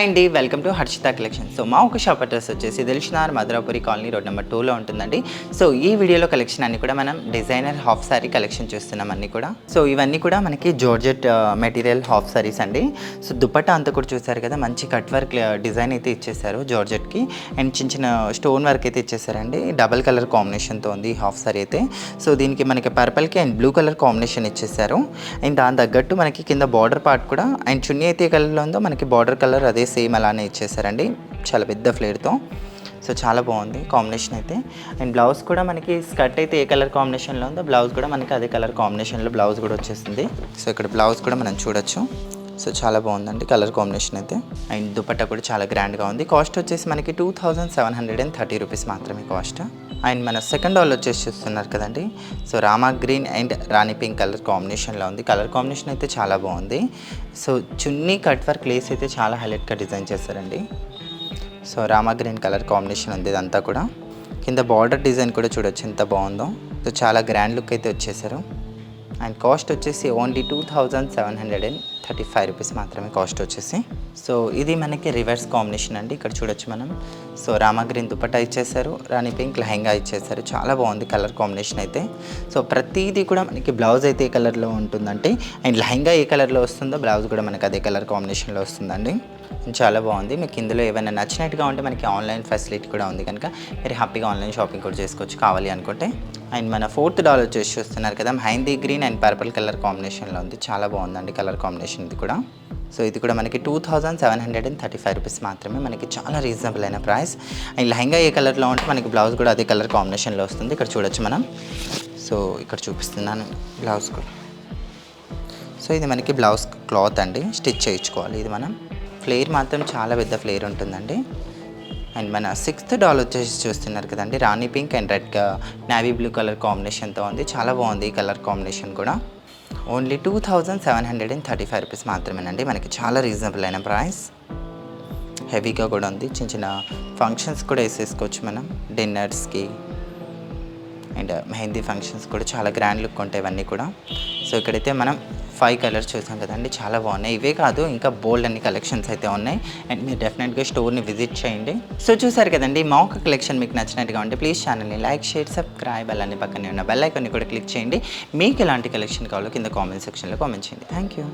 Hi అండి, welcome to Harshita collection. So మా ఒక షాప్ అడ్రస్ వచ్చేసి Dilsukhnagar Madhurapuri colony road number 2లో ఉంటుందండి. సో ఈ వీడియోలో కలెక్షన్ అన్ని కూడా మనం డిజైనర్ హాఫ్ సారీ కలెక్షన్ చూస్తున్నాం అన్ని కూడా. సో ఇవన్నీ కూడా మనకి జార్జెట్ మెటీరియల్ హాఫ్ సారీస్ అండి. సో దుపట్టా అంతా కూడా చూసారు కదా, మంచి కట్ వర్క్ డిజైన్ అయితే ఇచ్చేసారు జార్జెట్కి. అండ్ చిన్న చిన్న స్టోన్ వర్క్ అయితే ఇచ్చేసారండి. డబల్ కలర్ కాంబినేషన్తో ఉంది హాఫ్ సారీ అయితే. సో దీనికి మనకి పర్పల్కి అండ్ బ్లూ కలర్ కాంబినేషన్ ఇచ్చేసారు. అండ్ దాని తగ్గట్టు మనకి కింద బార్డర్ పార్ట్ కూడా అండ్ చున్నీ అయితే కలర్లో ఉందో మనకి బార్డర్ కలర్ అదే సేమ్ అలానే ఇచ్చేసారండి, చాలా పెద్ద ఫ్లేర్తో. సో చాలా బాగుంది కాంబినేషన్ అయితే. అండ్ బ్లౌజ్ కూడా మనకి స్కర్ట్ అయితే ఏ కలర్ కాంబినేషన్లో ఉందో బ్లౌజ్ కూడా మనకి అదే కలర్ కాంబినేషన్లో బ్లౌజ్ కూడా వచ్చేస్తుంది. సో ఇక్కడ బ్లౌజ్ కూడా మనం చూడొచ్చు. సో చాలా బాగుందండి కలర్ కాంబినేషన్ అయితే. అండ్ దుపట్టా కూడా చాలా గ్రాండ్గా ఉంది. కాస్ట్ వచ్చేసి మనకి 2730 రూపీస్ మాత్రమే కాస్ట్. అండ్ మన సెకండ్ హాల్ వచ్చేసి చూస్తున్నారు కదండి. So Rama green and Rani pink colour కాంబినేషన్లో ఉంది. కలర్ కాంబినేషన్ అయితే చాలా బాగుంది. సో చున్నీ కట్ వర్క్ లేస్ అయితే చాలా హైలైట్గా డిజైన్ చేశారండి. So Rama green colour combination ఉంది ఇదంతా కూడా. కింద బార్డర్ డిజైన్ కూడా చూడొచ్చు ఎంత బాగుందో. సో చాలా గ్రాండ్ లుక్ అయితే వచ్చేసారు. అండ్ కాస్ట్ వచ్చేసి ఓన్లీ 2735 రూపీస్ మాత్రమే కాస్ట్ వచ్చేసి. సో ఇది మనకి రివర్స్ కాంబినేషన్ అండి. ఇక్కడ చూడొచ్చు మనం. సో రామా గ్రీన్ దుపట్టా ఇచ్చేసారు, రాణి పింక్ లెహంగా ఇచ్చేసారు. చాలా బాగుంది కలర్ కాంబినేషన్ అయితే. సో ప్రతిదీ కూడా మనకి బ్లౌజ్ అయితే ఏ కలర్లో ఉంటుందంటే అండ్ లెహంగా ఏ కలర్లో వస్తుందో బ్లౌజ్ కూడా మనకి అదే కలర్ కాంబినేషన్లో వస్తుందండి. చాలా బాగుంది. మీకు ఇందులో ఏమైనా నచ్చినట్టుగా ఉంటే మనకి ఆన్లైన్ ఫెసిలిటీ కూడా ఉంది కనుక మీరు హ్యాపీగా ఆన్లైన్ షాపింగ్ కూడా చేసుకోవచ్చు కావాలి అనుకుంటే. అండ్ మన ఫోర్త్ డాల్ వచ్చేసి చూస్తున్నారు కదా, mehndi green and purple colour కాంబినేషన్లో ఉంది. చాలా బాగుందండి కలర్ కాంబినేషన్ ఇది కూడా. సో ఇది కూడా మనకి 2735 రూపీస్ మాత్రమే, మనకి చాలా రీజనబుల్ అయిన ప్రైస్. అండ్ లెహంగా ఏ కలర్లో ఉంటే మనకి బ్లౌజ్ కూడా అదే కలర్ కాంబినేషన్లో వస్తుంది. ఇక్కడ చూడొచ్చు మనం. సో ఇక్కడ చూపిస్తున్నాను బ్లౌజ్ కూడా. సో ఇది మనకి బ్లౌజ్ క్లాత్ అండి, స్టిచ్ చేయించుకోవాలి ఇది మనం. ఫ్లేర్ మాత్రం చాలా పెద్ద ఫ్లేర్ ఉంటుందండి. అండ్ మన సిక్స్త్ డాల్ వచ్చేసి చూస్తున్నారు కదండి, రాణి పింక్ అండ్ రెడ్గా నావీ బ్లూ కలర్ కాంబినేషన్తో ఉంది. చాలా బాగుంది ఈ కలర్ కాంబినేషన్ కూడా. ఓన్లీ 2735 రూపీస్ మాత్రమేనండి, మనకి చాలా రీజనబుల్ అయిన ప్రైస్. హెవీగా కూడా ఉంది, చిన్న చిన్న ఫంక్షన్స్ కూడా వేసేసుకోవచ్చు మనం, డిన్నర్స్కి అండ్ మెహందీ ఫంక్షన్స్ కూడా చాలా గ్రాండ్ లుక్ ఉంటాయి ఇవన్నీ కూడా. సో ఇక్కడైతే మనం 5 కలర్స్ చూసాం కదండి, చాలా బాగున్నాయి. ఇవే కాదు ఇంకా బోల్డ్ అన్ని కలెక్షన్స్ అయితే ఉన్నాయి. అండ్ మీరు డెఫినెట్గా స్టోర్ని విజిట్ చేయండి. సో చూసారు కదండి, మా ఒక కలెక్షన్ మీకు నచ్చినట్టుగా ఉంటే ప్లీజ్ ఛానల్ని లైక్, షేర్, సబ్స్క్రైబ్ అలానే పక్కనే ఉన్న బెల్ ఐకాన్ని కూడా క్లిక్ చేయండి. మీకు ఎలాంటి కలెక్షన్ కావాలో కింద కామెంట్ సెక్షన్లో కామెంట్ చేయండి. Thank you.